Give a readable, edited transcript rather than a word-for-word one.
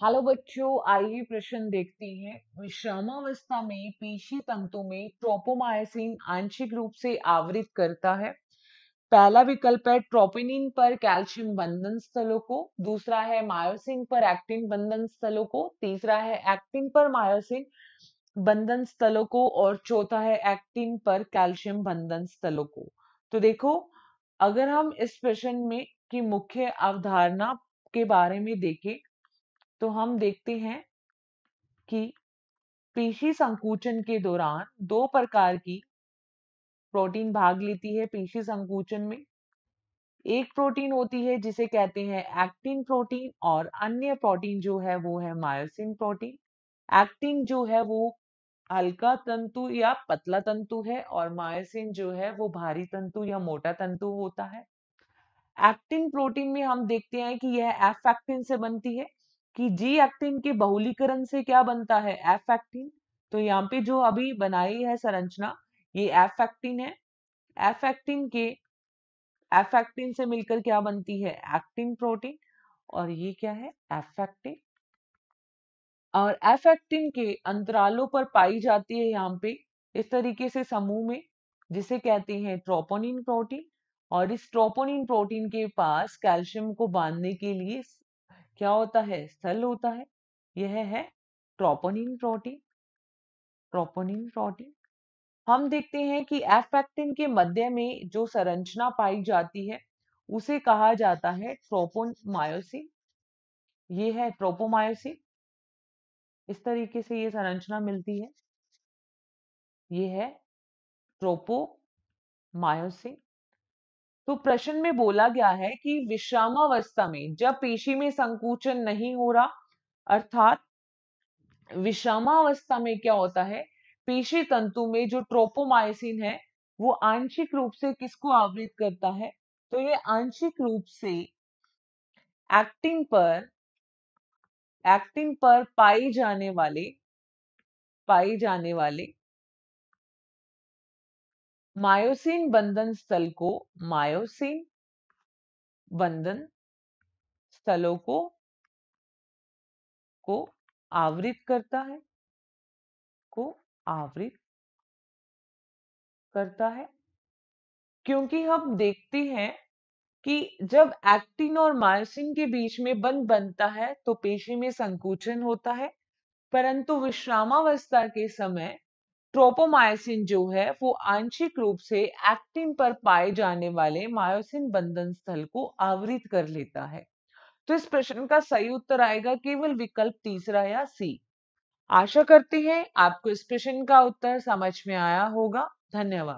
Hello बच्चों, आइए प्रश्न देखते हैं। विश्रामावस्था में पेशी तंतु में ट्रोपोमायोसिन आंशिक रूप से आवृत करता है। पहला विकल्प है ट्रोपोनिन पर कैल्शियम बंधन स्थलों को, दूसरा है मायोसिन पर एक्टिन बंधन स्थलों को, तीसरा है एक्टिन पर मायोसिन बंधन स्थलों को और चौथा है एक्टिन पर कैल्शियम बंधन स्थलों को। तो देखो, अगर हम इस प्रश्न में की मुख्य अवधारणा के बारे में देखें तो हम देखते हैं कि पेशी संकुचन के दौरान दो प्रकार की प्रोटीन भाग लेती है। पेशी संकुचन में एक प्रोटीन होती है जिसे कहते हैं एक्टिन प्रोटीन और अन्य प्रोटीन जो है वो है मायोसिन प्रोटीन। एक्टिन जो है वो हल्का तंतु या पतला तंतु है और मायोसिन जो है वो भारी तंतु या मोटा तंतु होता है। एक्टिन प्रोटीन में हम देखते हैं कि यह एफ एक्टिन से बनती है कि जी एक्टिन के बहुलीकरण से क्या बनता है, एफ एक्टिन। तो यहाँ पे जो अभी बनाई है संरचना, ये एफ एक्टिन है। एफ एक्टिन के एफ एक्टिन से मिलकर क्या बनती है, एक्टिन प्रोटीन। और ये क्या है, एफ एक्टिन। और एफ एक्टिन के अंतरालों पर पाई जाती है यहाँ पे इस तरीके से समूह में, जिसे कहते हैं ट्रोपोनिन प्रोटीन। और इस ट्रोपोनिन प्रोटीन के पास कैल्शियम को बांधने के लिए क्या होता है, स्थल होता है। यह है ट्रोपोनिन प्रोटीन। ट्रोपोनिन प्रोटीन हम देखते हैं कि एफ एक्टिन के मध्य में जो संरचना पाई जाती है उसे कहा जाता है ट्रोपोमायोसिन। ये है ट्रोपोमायोसिन। इस तरीके से ये संरचना मिलती है। ये है ट्रोपोमायोसिन। तो प्रश्न में बोला गया है कि विश्रामावस्था में जब पेशी में संकुचन नहीं हो रहा, अर्थात विश्रामावस्था में क्या होता है, पेशी तंतु में जो ट्रोपोमायोसिन है वो आंशिक रूप से किसको आवृत करता है, तो ये आंशिक रूप से एक्टिन पर पाई जाने वाले मायोसिन बंधन स्थल को, मायोसिन बंधन स्थलों को आवृत करता है, को आवृत करता है। क्योंकि हम देखते हैं कि जब एक्टिन और मायोसिन के बीच में बंध बनता है तो पेशी में संकुचन होता है, परंतु विश्रामावस्था के समय ट्रोपोमायोसिन जो है वो आंशिक रूप से एक्टिन पर पाए जाने वाले मायोसिन बंधन स्थल को आवृत कर लेता है। तो इस प्रश्न का सही उत्तर आएगा केवल विकल्प तीसरा या सी। आशा करते हैं आपको इस प्रश्न का उत्तर समझ में आया होगा। धन्यवाद।